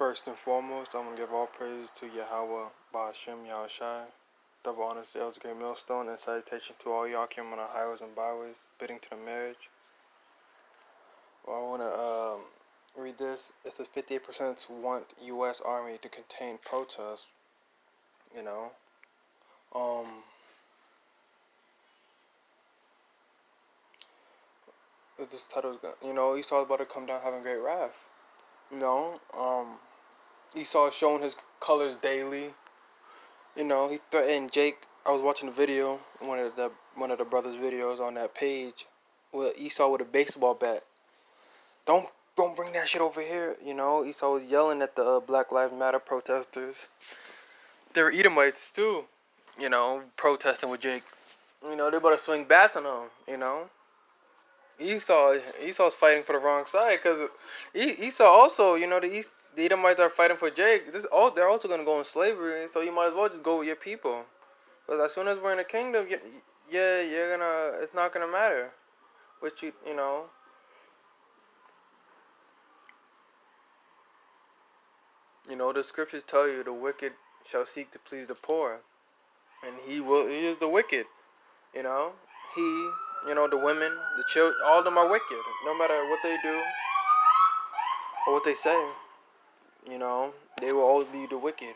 First and foremost, I'm going to give all praise to Yahweh, Ba'ashem, Yahushai. Double honors to Elder Great Millstone, and salutation to all y'all came on the highways and byways, bidding to the marriage. Well, I want to read this. It says 58% want U.S. Army to contain protests. You know, this title is gonna, Esau's about to come down having great wrath. Esau showing his colors daily. He threatened Jake. I was watching a video, one of the brothers' videos on that page, with Esau with a baseball bat. Don't bring that shit over here. Esau was yelling at the Black Lives Matter protesters. They were Edomites too. Protesting with Jake. They about to swing bats on him. Esau's fighting for the wrong side because Esau also, the Edomites are fighting for Jake. They're also gonna go in slavery, so you might as well just go with your people. Because as soon as we're in the kingdom, it's not gonna matter. Which the scriptures tell you the wicked shall seek to please the poor, and he is the wicked. The women, the children, all of them are wicked. No matter what they do or what they say, they will always be the wicked.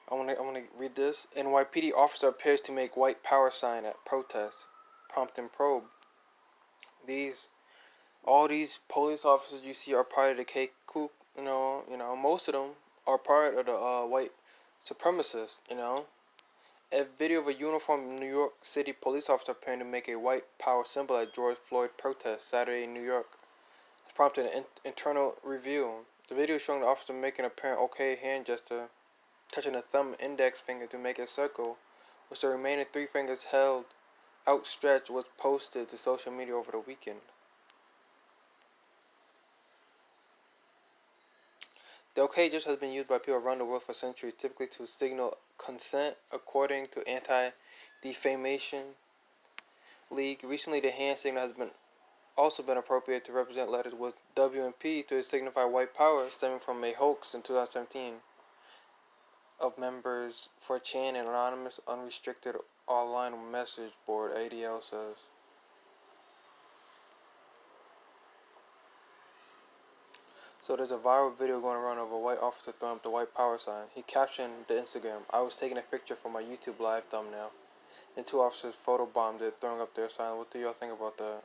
I want to read this. NYPD officer appears to make white power sign at protest. Prompt and probe. All these police officers you see are part of the KKK. Most of them are part of the white supremacists. A video of a uniformed New York City police officer appearing to make a white power symbol at George Floyd protest Saturday in New York has prompted an internal review. The video showing the officer making an apparent okay hand gesture, touching the thumb and index finger to make a circle, with the remaining three fingers held outstretched, was posted to social media over the weekend. The okay gesture has been used by people around the world for centuries, typically to signal consent, according to Anti-Defamation League. Recently, the hand signal has also been appropriated to represent letters with W and P to signify white power, stemming from a hoax in 2017 of members 4chan, an anonymous, unrestricted online message board, ADL says. So there's a viral video going around of a white officer throwing up the white power sign. He captioned the Instagram, "I was taking a picture for my YouTube live thumbnail," and two officers photobombed it, throwing up their sign. What do y'all think about that?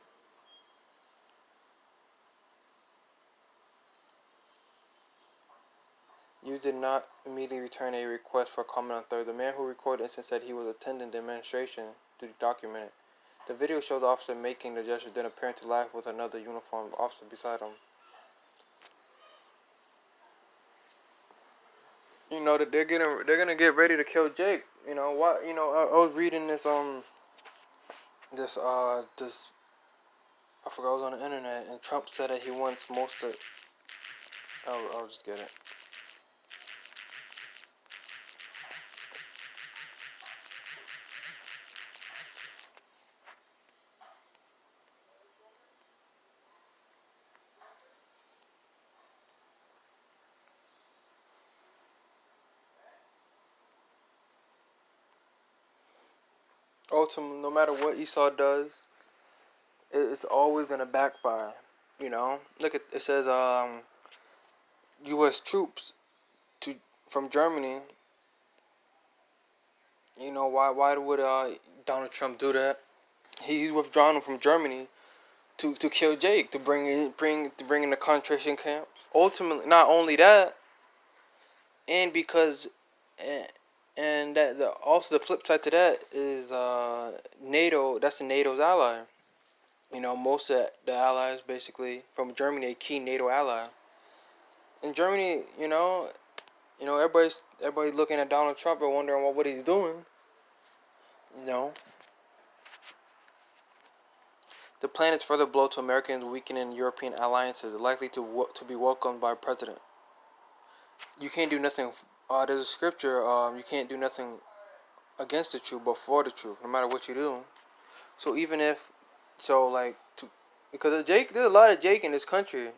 You did not immediately return a request for comment on Thursday. The man who recorded the incident said he was attending the demonstration to document it. The video showed the officer making the gesture, then appearing to laugh with another uniformed officer beside him. That they're gonna get ready to kill Jake. What? I was reading this I forgot, I was on the internet, and Trump said that he wants most of. I'll just get it. Ultimately, no matter what Esau does, it's always gonna backfire. Look at it says U.S. troops from Germany. Why would Donald Trump do that? He's withdrawn from Germany to kill Jake, to bring in the concentration camps. Ultimately, not only that, and because and also the flip side to that is NATO. That's the NATO's ally. Most of the allies basically from Germany, a key NATO ally. In Germany, everybody's looking at Donald Trump and wondering what he's doing. The plan is further blow to Americans, weakening European alliances, likely to be welcomed by President. You can't do nothing. There's a scripture. You can't do nothing against the truth, but for the truth, no matter what you do. So even if, because of Jake, there's a lot of Jake in this country.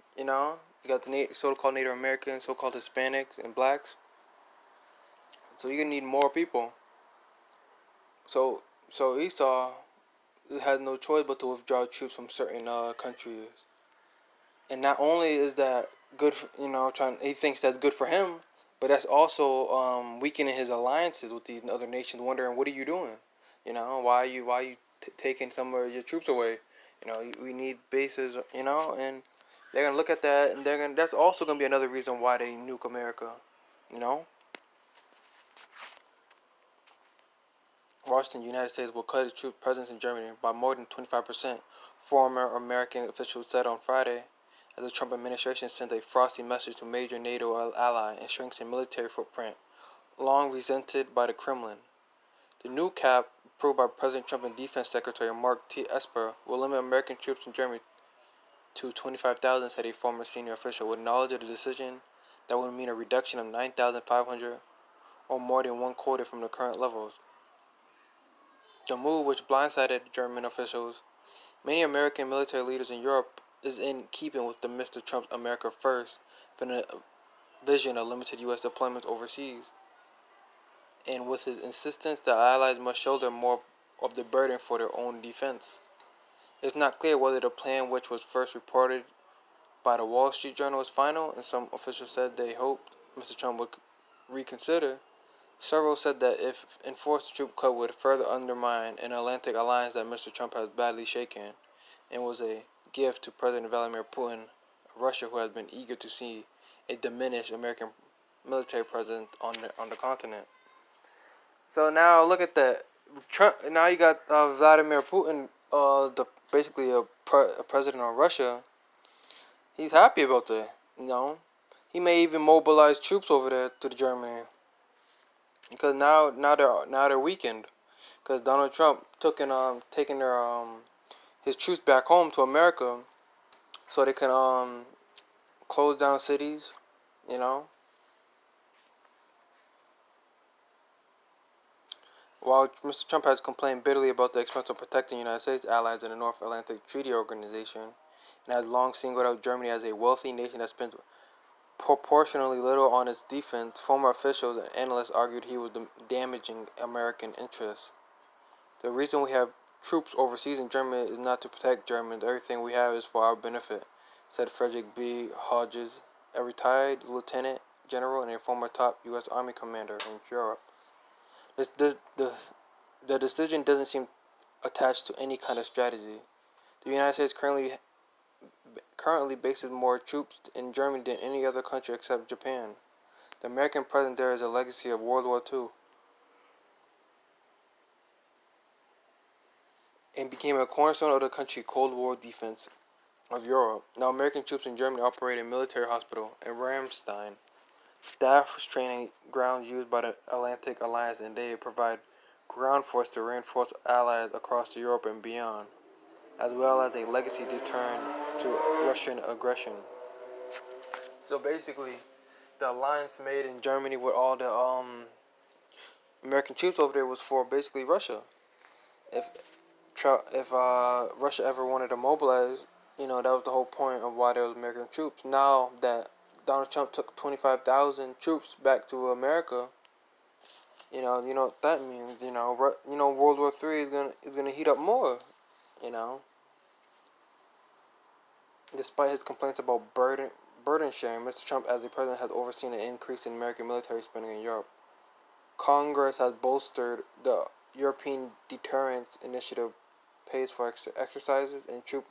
You got the so-called Native Americans, so-called Hispanics, and blacks. So you're gonna need more people. So so Esau has no choice but to withdraw troops from certain countries. And not only is that good, for, he thinks that's good for him, but that's also weakening his alliances with these other nations. Wondering, what are you doing? Why are you taking some of your troops away? We need bases. And they're gonna look at that, and that's also gonna be another reason why they nuke America. You know, Washington, United States will cut its troop presence in Germany by more than 25%. Former American officials said on Friday, as the Trump administration sent a frosty message to major NATO ally and shrinks its military footprint, long resented by the Kremlin. The new cap, approved by President Trump and Defense Secretary Mark T. Esper, will limit American troops in Germany to 25,000, said a former senior official. With knowledge of the decision, that would mean a reduction of 9,500 or more than one quarter from the current levels. The move, which blindsided German officials, many American military leaders in Europe, is in keeping with the Mr. Trump's America First vision of limited U.S. deployments overseas, and with his insistence that allies must shoulder more of the burden for their own defense. It's not clear whether the plan, which was first reported by the Wall Street Journal, is final, and some officials said they hoped Mr. Trump would reconsider. Several said that if enforced, the troop cut would further undermine an Atlantic alliance that Mr. Trump has badly shaken, and was a gift to President Vladimir Putin of Russia, who has been eager to see a diminished American military presence on the continent. So now look at that. Trump. Now you got Vladimir Putin, basically a president of Russia. He's happy about that. He may even mobilize troops over there to Germany, because now they're weakened, because Donald Trump taking their his troops back home to America, so they can close down cities. You know, while Mr. Trump has complained bitterly about the expense of protecting United States allies in the North Atlantic Treaty Organization, and has long singled out Germany as a wealthy nation that spends proportionally little on its defense, former officials and analysts argued he was damaging American interests. The reason we have troops overseas in Germany is not to protect Germans. Everything we have is for our benefit, said Frederick B. Hodges, a retired lieutenant general and a former top U.S. Army commander in Europe. The decision doesn't seem attached to any kind of strategy. The United States currently bases more troops in Germany than any other country except Japan. The American presence there is a legacy of World War II and became a cornerstone of the country's Cold War defense of Europe. Now American troops in Germany operate a military hospital in Ramstein. Staff training grounds used by the Atlantic Alliance, and they provide ground force to reinforce allies across Europe and beyond, as well as a legacy deterrent to Russian aggression. So basically, the alliance made in Germany with all the American troops over there was for basically Russia. If Russia ever wanted to mobilize, that was the whole point of why there was American troops. Now that Donald Trump took 25,000 troops back to America, you know what that means. World War III is gonna heat up more. You know, despite his complaints about burden sharing, Mr. Trump, as the president, has overseen an increase in American military spending in Europe. Congress has bolstered the European Deterrence Initiative, pays for exercises and troop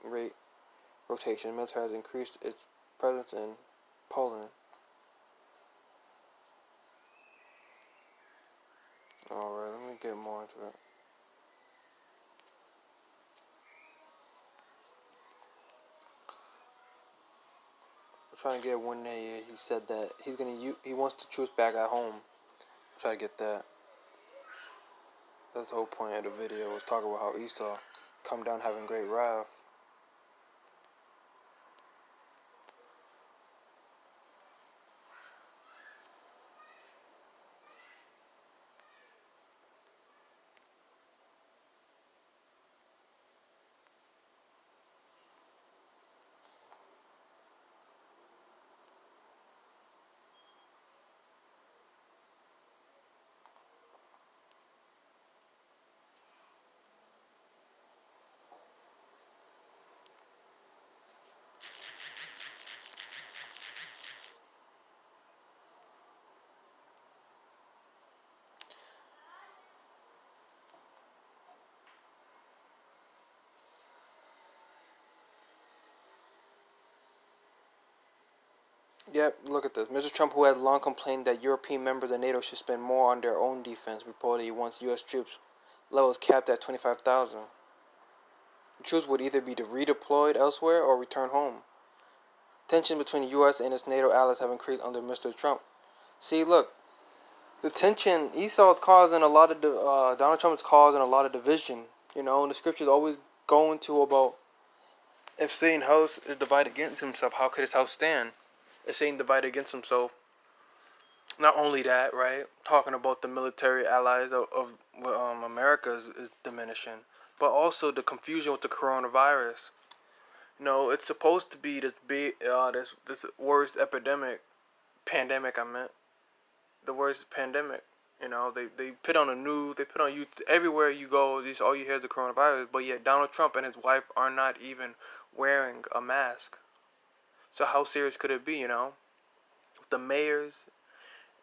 rotation. The military has increased its presence in Poland. Alright, let me get more into that. I'm trying to get one day. He said that he wants the troops back at home. Try to get that. That's the whole point of the video, was talking about how Esau come down having great wrath. Yep, look at this. Mr. Trump, who had long complained that European members of NATO should spend more on their own defense, reportedly wants U.S. troops levels capped at 25,000. The troops would either be redeployed elsewhere or return home. Tension between the U.S. and its NATO allies have increased under Mr. Trump. See, look, the tension Esau's causing a lot of Donald Trump is causing a lot of division. You know, and the scriptures always go into about if Satan's house is divided against himself, how could his house stand? If Satan divided against himself. Not only that, right? Talking about the military allies of America is diminishing, but also the confusion with the coronavirus. You know, it's supposed to be this big, this worst pandemic. I meant the worst pandemic. You know, they put on the news, they put on you everywhere you go. All you hear is the coronavirus. But yet Donald Trump and his wife are not even wearing a mask. So how serious could it be? You know, the mayors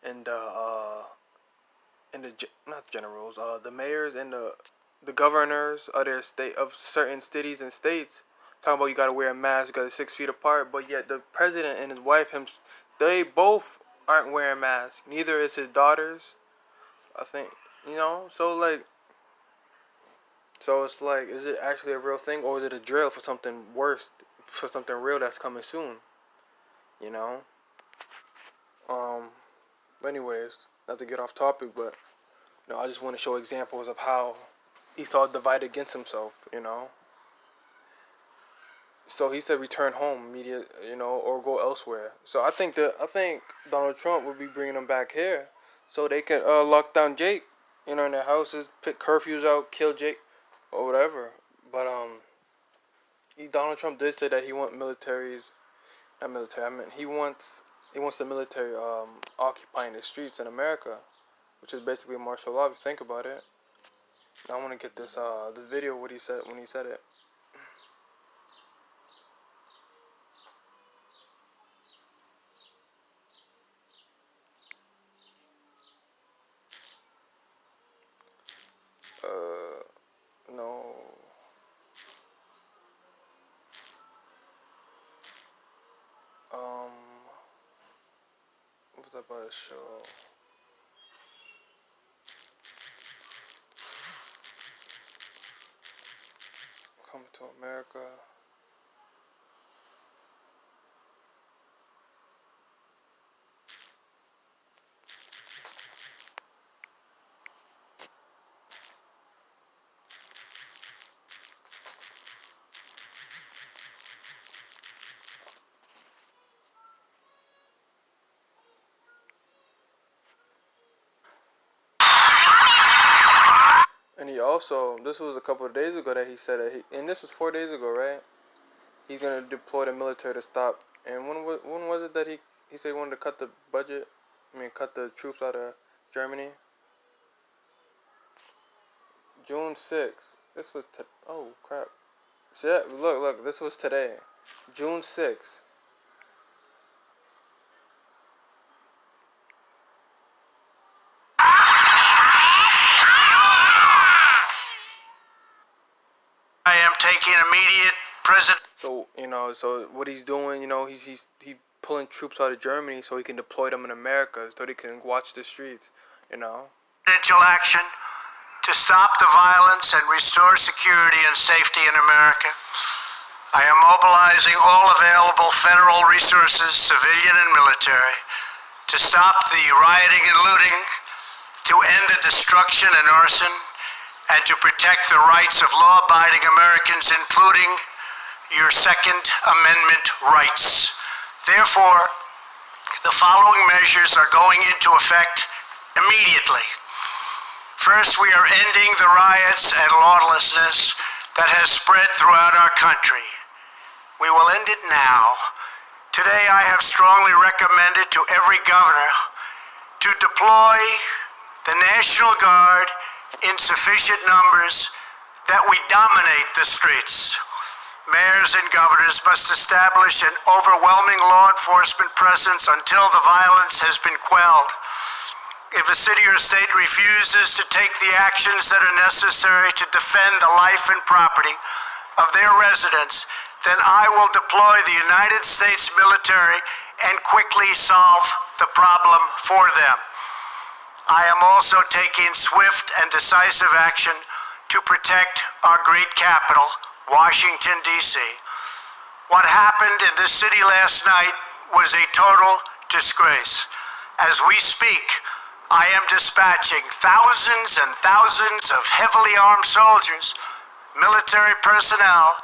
and the not generals, the mayors and the governors of their state of certain cities and states talking about you gotta wear a mask, you gotta 6 feet apart, but yet the president and his wife, they both aren't wearing masks. Neither is his daughters. I think, you know, so it's like, is it actually a real thing or is it a drill for something worse, for something real that's coming soon? You know. Anyways, not to get off topic, but you know, I just want to show examples of how Esau divided against himself. You know. So he said return home, you know, or go elsewhere. So I think Donald Trump would be bringing them back here, so they can lock down Jake, you know, in their houses, put curfews out, kill Jake, or whatever. But Donald Trump did say that he wants not military. I mean, he wants the military occupying the streets in America, which is basically martial law if you think about it. Now I want to get this video what he said when he said it. No. What was that about a show? Coming to America. And he also, this was a couple of days ago that he said that and this was 4 days ago, right? He's gonna deploy the military to stop. And when was it that he said he wanted to cut the budget? Cut the troops out of Germany. June 6th. This was oh crap. Shit, look, this was today. June 6th. I am taking immediate present. So, you know, so what he's doing, you know, he's pulling troops out of Germany so he can deploy them in America so they can watch the streets, you know. Presidential action to stop the violence and restore security and safety in America. I am mobilizing all available federal resources, civilian and military, to stop the rioting and looting, to end the destruction and arson, and to protect the rights of law-abiding Americans, including your Second Amendment rights. Therefore, the following measures are going into effect immediately. First, we are ending the riots and lawlessness that has spread throughout our country. We will end it now. Today, I have strongly recommended to every governor to deploy the National Guard in sufficient numbers that we dominate the streets. Mayors and governors must establish an overwhelming law enforcement presence until the violence has been quelled. If a city or state refuses to take the actions that are necessary to defend the life and property of their residents, then I will deploy the United States military and quickly solve the problem for them. I am also taking swift and decisive action to protect our great capital, Washington, D.C. What happened in this city last night was a total disgrace. As we speak, I am dispatching thousands and thousands of heavily armed soldiers, military personnel,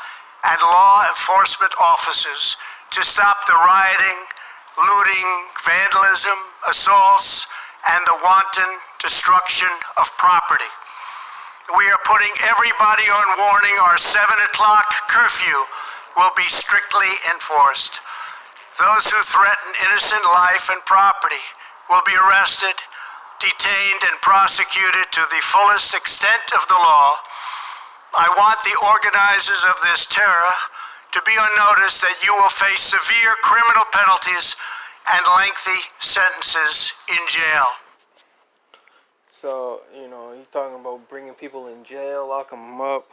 and law enforcement officers to stop the rioting, looting, vandalism, assaults, and the wanton destruction of property. We are putting everybody on warning. Our 7 o'clock curfew will be strictly enforced. Those who threaten innocent life and property will be arrested, detained, and prosecuted to the fullest extent of the law. I want the organizers of this terror to be on notice that you will face severe criminal penalties and lengthy sentences in jail. So, he's talking about bringing people in jail, locking them up.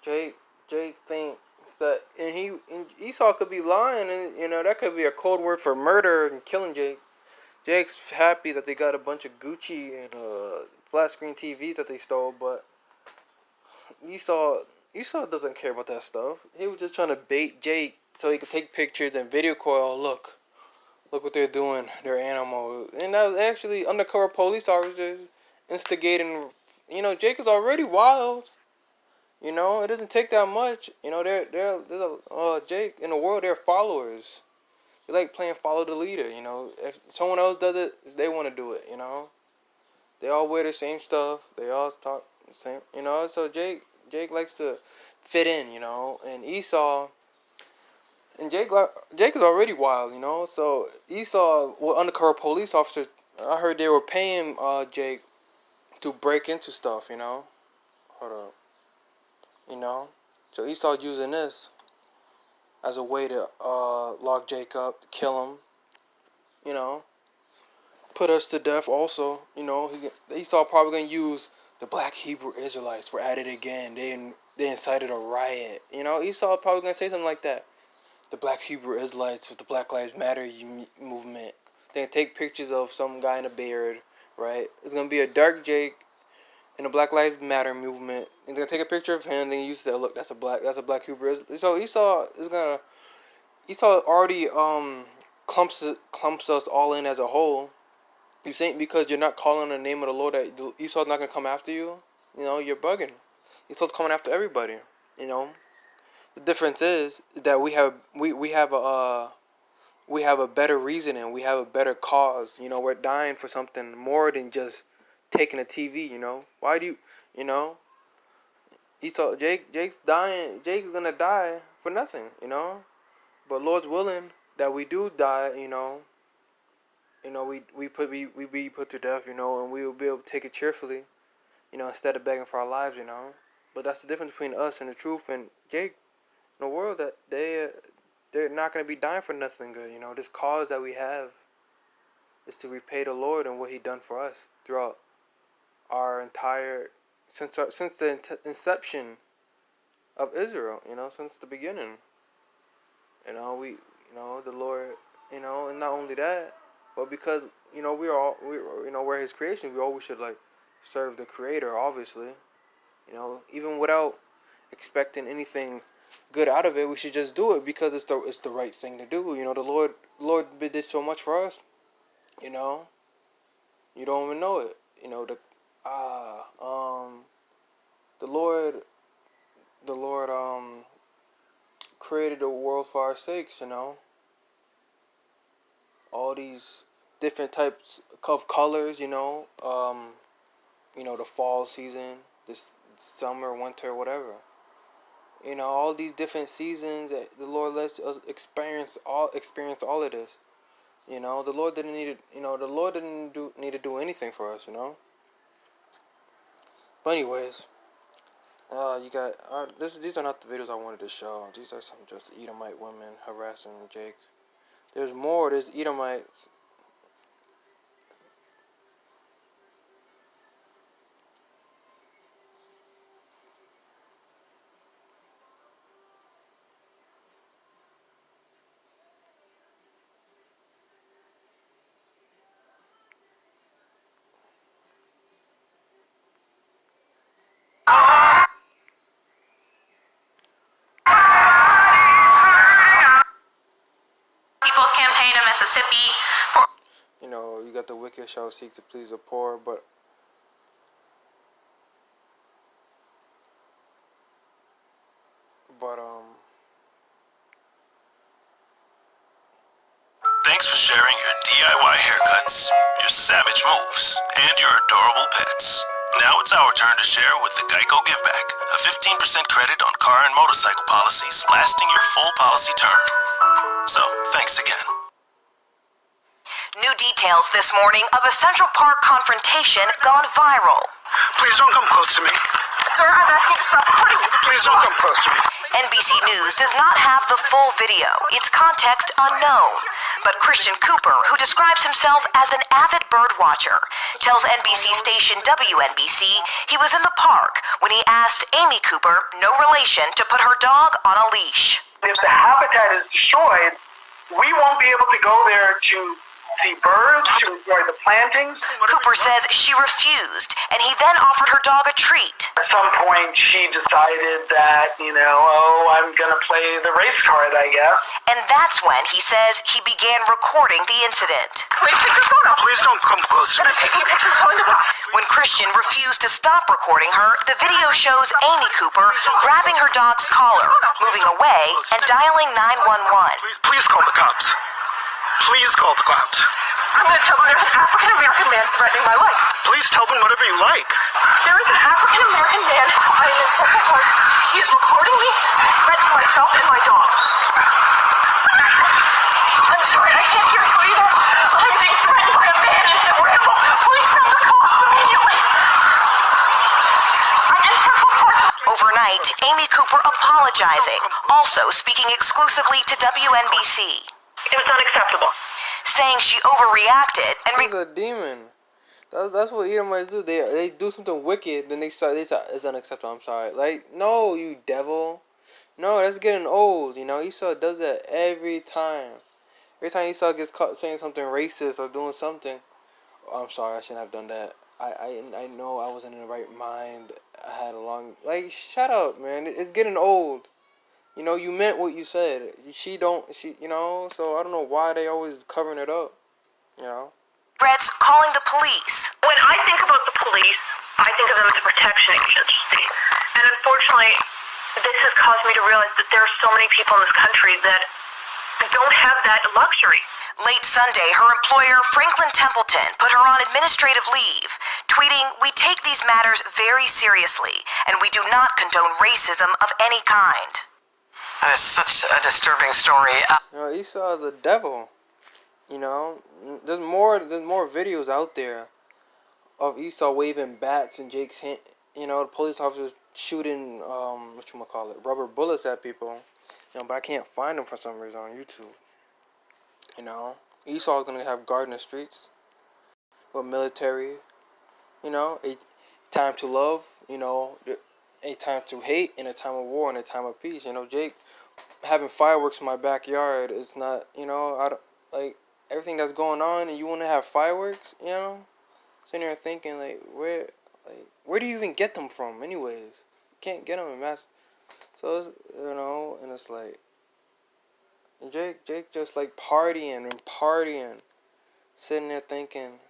Jake thinks that, and Esau could be lying, and that could be a code word for murder and killing Jake. Jake's happy that they got a bunch of Gucci and flat screen TVs that they stole, but Esau doesn't care about that stuff. He was just trying to bait Jake so he could take pictures and video call. Look what they're doing. They're animals, and that was actually undercover police officers instigating. Jake is already wild. It doesn't take that much. Jake in the world, they're followers. They like playing follow the leader. If someone else does it, they want to do it. They all wear the same stuff. They all talk the same. So Jake likes to fit in. And Esau. And Jake is already wild. So Esau, well, undercover police officers. I heard they were paying Jake to break into stuff. Hold up. So Esau's using this as a way to lock Jake up, kill him, put us to death also. Esau probably gonna use the black Hebrew Israelites were at it again. They incited a riot. Esau probably gonna say something like that. The black Hebrew Israelites with the Black Lives Matter movement. They can take pictures of some guy in a beard, right? It's gonna be a dark Jake in the Black Lives Matter movement. And they're gonna take a picture of him, and then you say, look, that's a black Hebrew Israelite. So Esau already clumps us all in as a whole. You think because you're not calling on the name of the Lord that Esau's not gonna come after you? You're bugging. Esau's coming after everybody. The difference is that we have a better reasoning. We have a better cause. We're dying for something more than just taking a TV. Why do you? Esau, Jake's dying. Jake's gonna die for nothing. But Lord's willing that we do die. We be put to death. And we will be able to take it cheerfully. Instead of begging for our lives. But that's the difference between us and the truth and Jake. In the world that they're not gonna be dying for nothing good. This cause that we have is to repay the Lord and what He done for us throughout our entire since the inception of Israel. Since the beginning. The Lord. And not only that, but because we're His creation, we always should serve the Creator. Obviously, even without expecting anything good out of it, we should just do it because it's the right thing to do. The Lord did so much for us. You don't even know it. The Lord created the world for our sakes. All these different types of colors. The fall season, this summer, winter, whatever. All these different seasons that the Lord lets us experience all of this. The Lord didn't need to, the Lord didn't need to do anything for us, But anyways, these are not the videos I wanted to show. These are some just Edomite women harassing Jake. There's more. There's Edomites. Mississippi for You know, you got the wicked shall seek to please the poor, but Thanks for sharing your DIY haircuts, your savage moves, and your adorable pets. Now it's our turn to share with the Geico Give Back, a 15% credit on car and motorcycle policies lasting your full policy term. So, thanks again. New details this morning of a Central Park confrontation gone viral. Please don't come close to me. Sir, I'm asking you to stop recording me. Please don't come close to me. NBC News does not have the full video, its context unknown. But Christian Cooper, who describes himself as an avid bird watcher, tells NBC station WNBC he was in the park when he asked Amy Cooper, no relation, to put her dog on a leash. If the habitat is destroyed, we won't be able to go there to see birds, to enjoy the plantings. Cooper says she refused, and he then offered her dog a treat. At some point, she decided that, I'm going to play the race card, I guess. And that's when, he says, he began recording the incident. Please take your phone off. Please don't come close to I'm me. taking a picture of calling the cops. When Christian refused to stop recording her, the video shows Amy Cooper grabbing her dog's collar, moving away, and dialing 911. Please call the cops. Please call the cops. I'm going to tell them there's an African-American man threatening my life. Please tell them whatever you like. There is an African-American man. I am in Central Park. He is recording me, threatening myself and my dog. I'm sorry, I can't hear you either. I'm being threatened by a man in the ramble. Please send the cops immediately. I'm in Central Park. Overnight, Amy Cooper apologizing, also speaking exclusively to WNBC. It was unacceptable. Saying she overreacted and he's a demon. That's what Edomites do. They do something wicked, then they say it's unacceptable. I'm sorry. Like, no, you devil. No, that's getting old. Esau does that every time. Every time Esau gets caught saying something racist or doing something, oh, I'm sorry, I shouldn't have done that. I know I wasn't in the right mind. I had a long, shut up, man. It's getting old. You meant what you said. So I don't know why they always covering it up. Threats calling the police. When I think about the police, I think of them as a protection agency. And unfortunately, this has caused me to realize that there are so many people in this country that don't have that luxury. Late Sunday, her employer, Franklin Templeton, put her on administrative leave, tweeting, "We take these matters very seriously, and we do not condone racism of any kind." That is such a disturbing story. Esau is a devil. There's more videos out there of Esau waving bats in Jake's hand. The police officers shooting rubber bullets at people. But I can't find them for some reason on YouTube. Esau's gonna have guard in the streets with military. A time to love. A time to hate, and a time of war, and a time of peace. Jake having fireworks in my backyard. It's not. I don't like everything that's going on, and you want to have fireworks. Sitting there thinking where do you even get them from? Anyways, you can't get them in mass. So it's, and it's Jake just partying, sitting there thinking,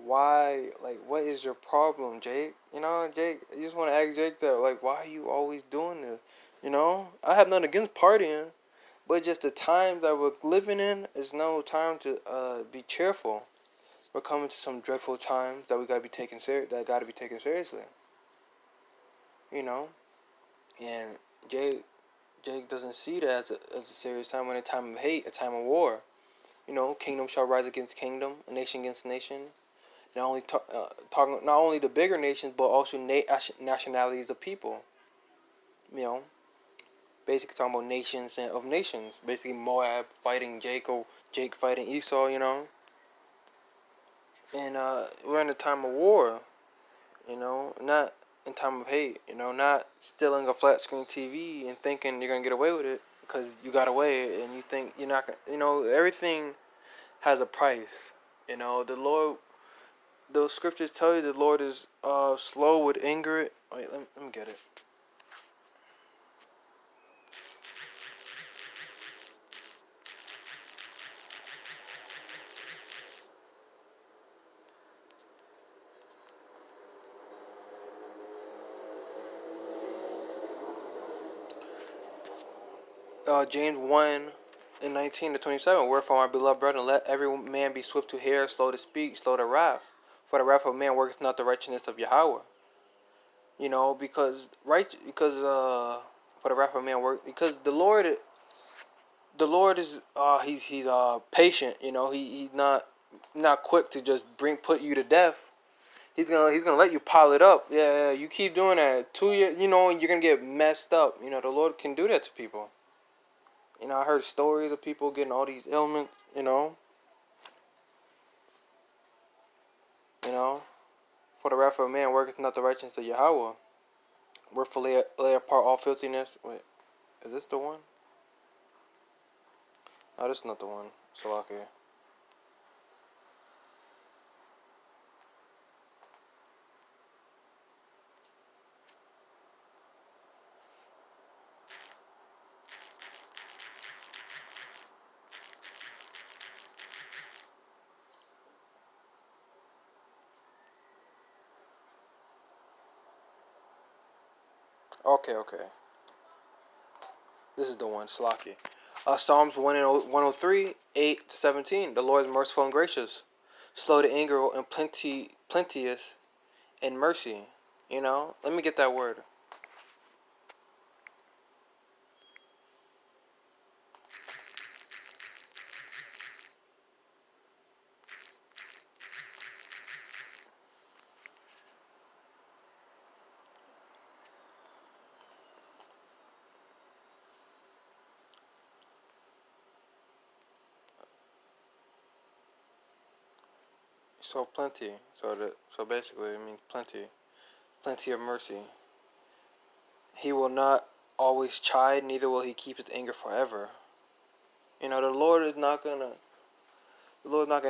why, what is your problem, Jake? Jake, you just want to ask Jake that, why are you always doing this? I have nothing against partying, but just the times that we're living in is no time to be cheerful. We're coming to some dreadful times that we gotta be taken seriously. And Jake doesn't see that as a serious time, when a time of hate, a time of war. Kingdom shall rise against kingdom, a nation against nation. Not only talking, not only the bigger nations, but also nationalities of people. Basically talking about nations and of nations. Basically Moab fighting Jacob, Jake fighting Esau. And we're in a time of war. Not in time of hate. Not stealing a flat screen TV and thinking you're gonna get away with it because you got away, and you think you're not gonna. Everything has a price. The Lord. Those scriptures tell you the Lord is slow with anger. Wait, let me get it. James 1:19-27. Wherefore, my beloved brethren, let every man be swift to hear, slow to speak, slow to wrath. For the wrath of man worketh not the righteousness of Yahweh. You know, for the wrath of man work, because the Lord is he's patient. You know, he's not quick to just put you to death. He's gonna let you pile it up. Yeah, you keep doing that. 2 years, you know, you're gonna get messed up. You know, the Lord can do that to people. You know, I heard stories of people getting all these ailments. You know, for the wrath of man worketh not the righteousness of Yahweh. Wherefore lay apart all filthiness. Wait, is this the one? No, this is not the one. Salakia. Okay. This is the one. Salakia. Psalms 103, 8-17. The Lord is merciful and gracious, slow to anger and plenteous in mercy. You know, let me get that word. So plenty. So basically, it means plenty of mercy. He will not always chide, neither will he keep his anger forever. You know, the Lord's not gonna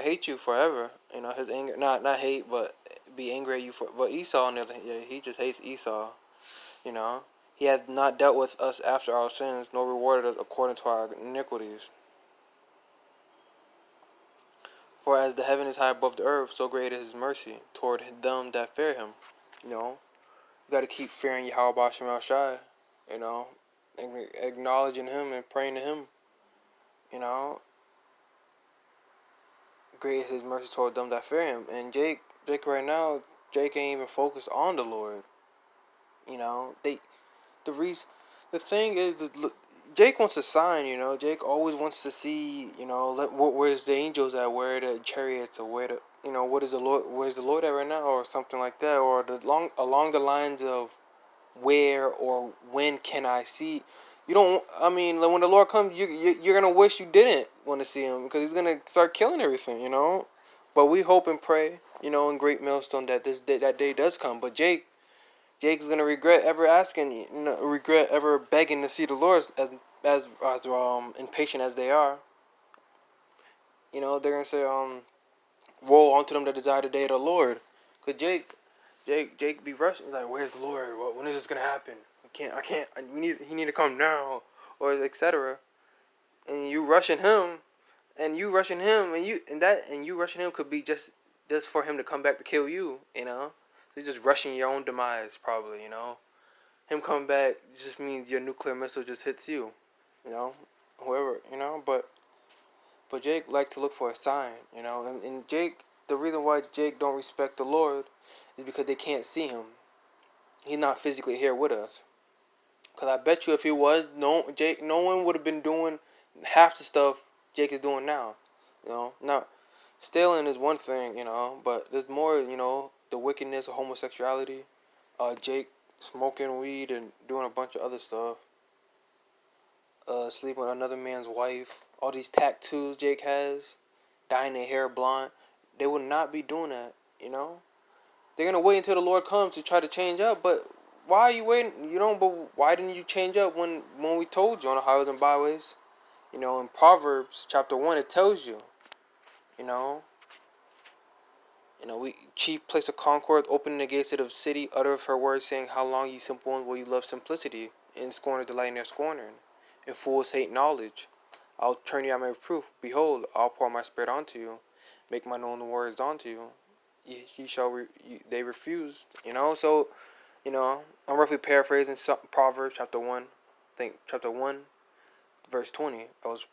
hate you forever. You know, his anger, not hate, but be angry at you for. But Esau, on the other hand, yeah, he just hates Esau. You know, he hath not dealt with us after our sins, nor rewarded us according to our iniquities. For as the heaven is high above the earth, so great is his mercy toward them that fear him. You know, you got to keep fearing Yahweh B'Shem El Shai. You know, acknowledging him and praying to him. You know, great is his mercy toward them that fear him. And Jake right now, Jake ain't even focused on the Lord. You know, the thing is, Jake wants a sign. You know, Jake always wants to see. You know, where's the angels at? Where are the chariots? Or where what is the Lord? Where's the Lord at right now? Or something like that. Or along the lines of where or when can I see? You don't. I mean, when the Lord comes, you're gonna wish you didn't want to see him because he's gonna start killing everything. You know, but we hope and pray. You know, in Great Millstone that that day does come. But Jake's gonna regret ever asking. Regret ever begging to see the Lord as impatient as they are. You know, they're gonna say woe unto them that desire the day of the Lord. Cause Jake be rushing like, where's the Lord? When is this gonna happen? I can't. He need to come now, or etc. And you rushing him, and you rushing him could be just for him to come back to kill you. You know, so you're just rushing your own demise probably. You know, him coming back just means your nuclear missile just hits you. You know, whoever. You know, but Jake like to look for a sign. You know, and Jake. The reason why Jake don't respect the Lord is because they can't see him. He's not physically here with us. Cause I bet you if he was, no one would have been doing half the stuff Jake is doing now. You know, now stealing is one thing, you know, but there's more, you know, the wickedness of homosexuality, Jake smoking weed and doing a bunch of other stuff, sleeping with another man's wife, all these tattoos Jake has, dyeing their hair blonde. They would not be doing that, you know. They're gonna wait until the Lord comes to try to change up, but why are you waiting? But why didn't you change up when we told you on the highways and byways? You know, in Proverbs chapter 1, it tells you. You know, we chief place of concord, opening the gates of the city, uttereth her words, saying, "How long, ye simple ones, will you love simplicity? And scorners delight in their scorning, and fools hate knowledge. I'll turn you out my reproof. Behold, I'll pour my spirit onto you, make my known words unto you. They refused." You know, so. You know, I'm roughly paraphrasing Proverbs chapter 1. I think chapter 1, verse 20. I was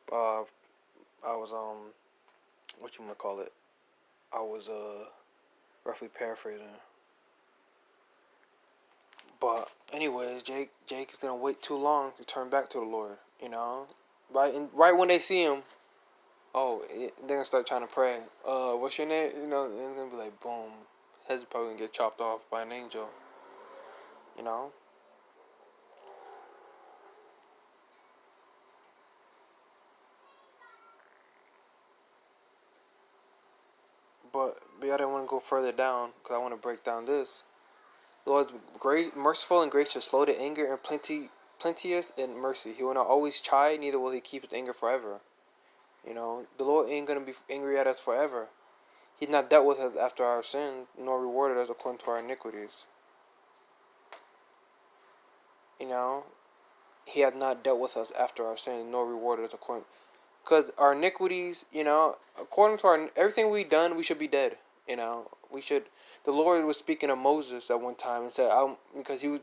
what you wanna call it? I was roughly paraphrasing. But anyways, Jake is gonna wait too long to turn back to the Lord. You know, right when they see him, they're gonna start trying to pray. What's your name? You know, and it's gonna be like boom. Head's probably gonna get chopped off by an angel. You know. But I didn't want to go further down because I want to break down this. The Lord is great, merciful, and gracious, slow to anger, and plenteous in mercy. He will not always chide, neither will he keep his anger forever. You know, the Lord ain't gonna be angry at us forever. He's not dealt with us after our sins, nor rewarded us according to our iniquities. You know, He has not dealt with us after our sins, nor rewarded us according. Because our iniquities, you know, according to our everything we done, we should be dead. You know, we should. The Lord was speaking to Moses at one time and said, because we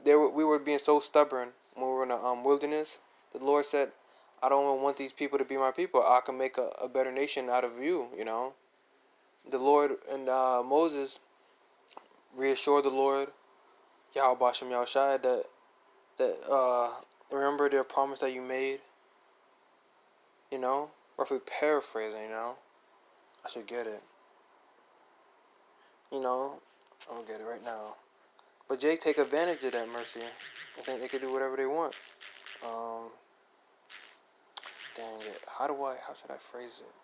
were being so stubborn when we were in the wilderness. The Lord said, I don't want these people to be my people. I can make a better nation out of you. You know, the Lord and Moses reassured the Lord, Yahweh Bashem Yahushai, that remember the promise that you made. You know, roughly paraphrasing. You know, I should get it. You know, I'll get it right now. But Jake take advantage of that mercy. I think they could do whatever they want. Dang it. How should I phrase it?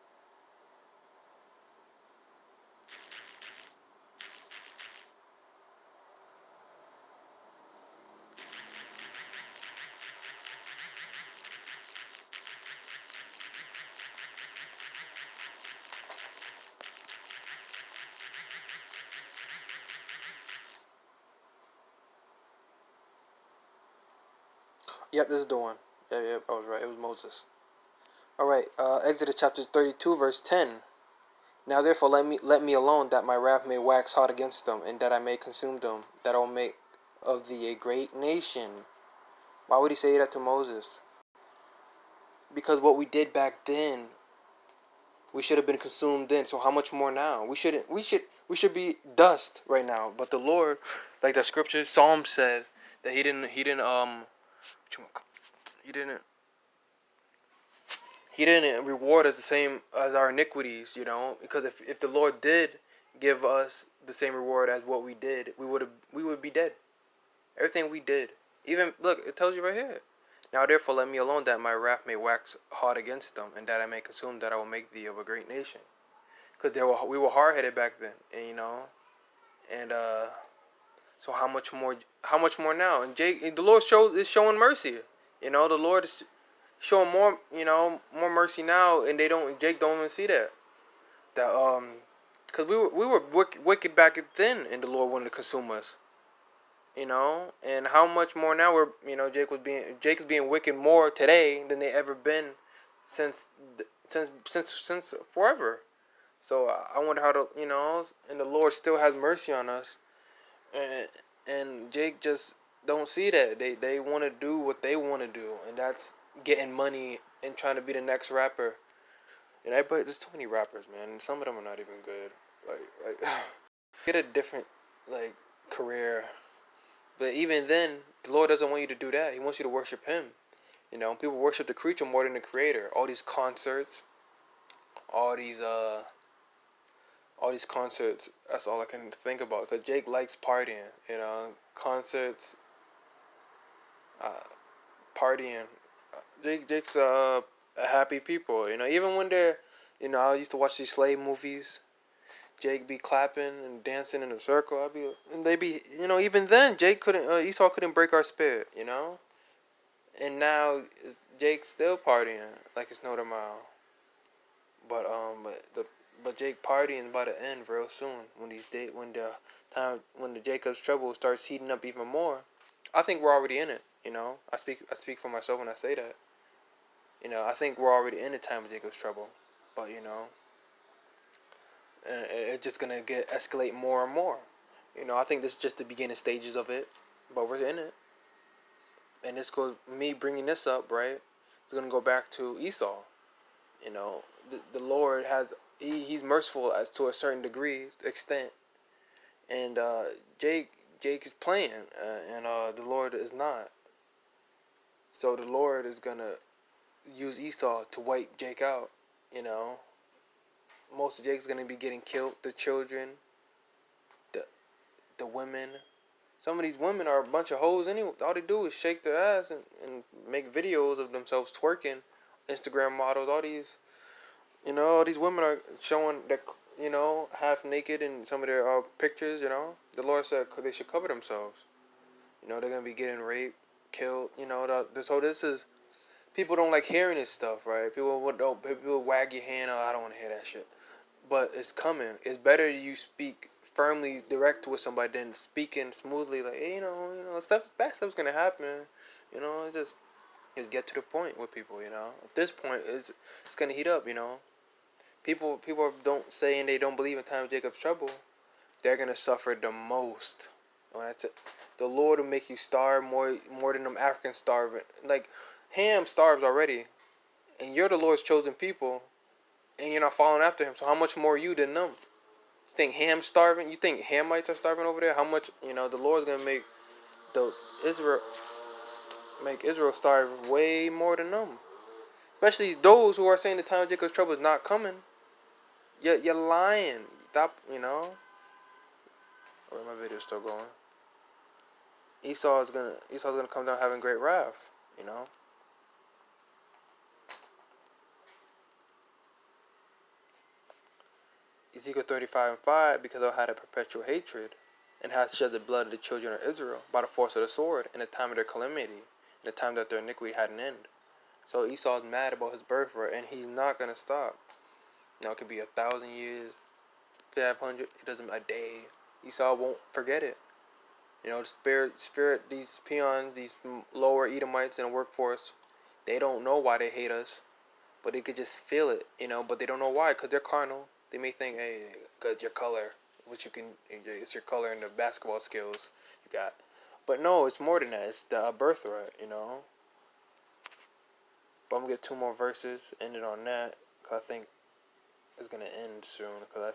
Yep, this is the one. Yep, I was right. It was Moses. Alright, Exodus chapter 32, verse 10. Now therefore let me alone, that my wrath may wax hot against them, and that I may consume them, that I will make of thee a great nation. Why would he say that to Moses? Because what we did back then, we should have been consumed then. So how much more now? We should be dust right now. But the Lord, like the scripture Psalm said, that he didn't reward us the same as our iniquities, you know, because if the Lord did give us the same reward as what we did, we would be dead. Everything we did. Even look, it tells you right here. Now therefore let me alone, that my wrath may wax hot against them, and that I may consume, that I will make thee of a great nation. Because we were hard headed back then, and you know, and so how much more now? And the Lord is showing mercy. You know, the Lord is showing more, you know, more mercy now, and Jake don't even see that. Because we were wicked back then, and the Lord wanted to consume us. You know, and how much more now Jake is being wicked more today than they ever been since forever. So I wonder how and the Lord still has mercy on us, and Jake just don't see that. They want to do what they want to do, and that's getting money and trying to be the next rapper. And there's too many rappers, man. And some of them are not even good. Like get a different career. But even then, the Lord doesn't want you to do that. He wants you to worship Him. You know, people worship the creature more than the Creator. All these concerts, all these concerts. That's all I can think about. Cause Jake likes partying. You know, concerts, partying. Jake's a happy people. You know, even when they're, I used to watch these slave movies. Jake be clapping and dancing in a circle. Even then Esau couldn't break our spirit, you know. And now Jake's still partying like it's no tomorrow. But Jake partying about to end real soon when the Jacob's trouble starts heating up even more. I think we're already in it, you know. I speak for myself when I say that. You know, I think we're already in the time of Jacob's trouble, but it's just gonna escalate more and more. You know, I think this is just the beginning stages of it, but we're in it. And this goes me bringing this up, right? it's gonna go back to Esau. You know, the Lord he's merciful as to a certain degree, extent, and Jake is playing, and the Lord is not. So the Lord is gonna use Esau to wipe Jake out. You know, most of Jake's gonna be getting killed. The children, the women. Some of these women are a bunch of hoes anyway. All they do is shake their ass and make videos of themselves twerking. Instagram models, all these women are showing that, half naked in some of their pictures, The Lord said they should cover themselves. They're going to be getting raped, killed, So this is, people don't like hearing this stuff, right? People wag your hand, I don't want to hear that shit. But it's coming. It's better you speak firmly, direct with somebody than speaking smoothly, like, hey, bad stuff's gonna happen. Just get to the point with people. At this point, it's gonna heat up. People don't say and they don't believe in time of Jacob's trouble. They're gonna suffer the most. When that's it, the Lord will make you starve more than them Africans starving. Like Ham starves already, and you're the Lord's chosen people. And you're not following after him. So how much more you than them? You think Ham's starving? You think Hamites are starving over there? How much? The Lord's gonna make Israel starve way more than them. Especially those who are saying the time of Jacob's trouble is not coming. You're lying. Stop. Or my video's still going. Esau's gonna come down having great wrath. Ezekiel 35:5, because thou had a perpetual hatred, and hast shed the blood of the children of Israel by the force of the sword, in the time of their calamity, in the time that their iniquity had an end. So Esau's mad about his birthright, and he's not gonna stop. It could be 1,000 years, 500. It doesn't a day. Esau won't forget it. The spirit. These peons, these lower Edomites in the workforce, they don't know why they hate us, but they could just feel it. But they don't know why, because they're carnal. They may think, hey, because your color, it's your color and the basketball skills you got. But no, it's more than that. It's the birthright, But I'm going to get 2 more verses, end it on that, because I think it's going to end soon, because I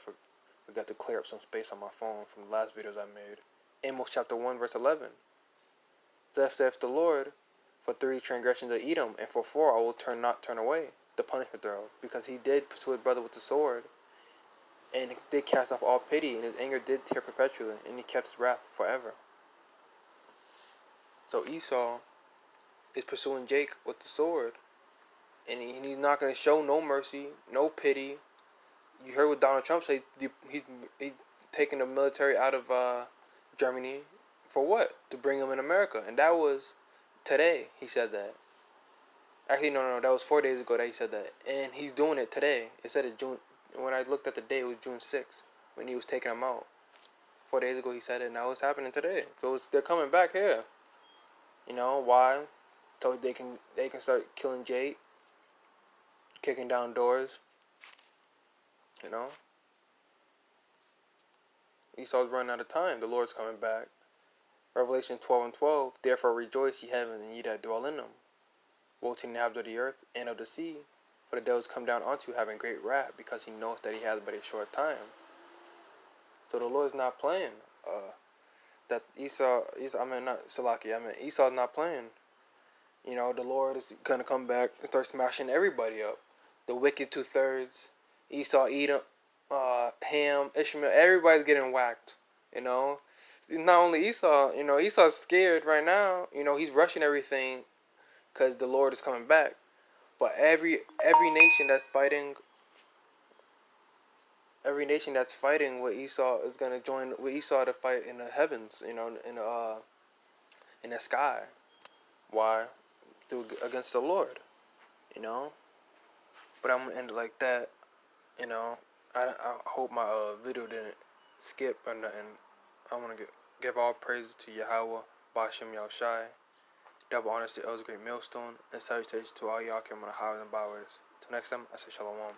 forgot to clear up some space on my phone from the last videos I made. Amos chapter 1, verse 11. Thus saith the Lord, for 3 transgressions of Edom, and for 4 I will not turn away the punishment thereof, because he did pursue his brother with the sword, and did cast off all pity, and his anger did tear perpetually, and he kept his wrath forever. So Esau is pursuing Jake with the sword, and he's not going to show no mercy, no pity. You heard what Donald Trump said. He's taking the military out of Germany for what? To bring them in America, and that was today. He said that. Actually, no, that was 4 days ago that he said that, and he's doing it today. It said it June. When I looked at the day, it was June 6th when he was taking them out. 4 days ago he said it, and now it's happening today. So they're coming back here. Why? So they can start killing Jake, kicking down doors. Esau's running out of time. The Lord's coming back. Revelation 12:12. Therefore rejoice, ye heaven, and ye that dwell in them. Woe to the inhabitants of the earth and of the sea. For the devils come down unto you having great wrath, because he knoweth that he has but a short time. So the Lord's not playing. Esau's not playing. The Lord is gonna come back and start smashing everybody up. The wicked 2/3, Esau, Edom, Ham, Ishmael, everybody's getting whacked. Not only Esau. Esau's scared right now. He's rushing everything because the Lord is coming back. But every nation that's fighting with Esau is gonna join with Esau to fight in the heavens, in the sky. Why? Against the Lord, But I'm gonna end it like that, I hope my video didn't skip or nothing. I wanna give all praises to Yahweh, Bashem Yahushai. Double honors to El's Great Millstone, and salutations to all y'all came on the highways and byways. Till next time, I say Shalom.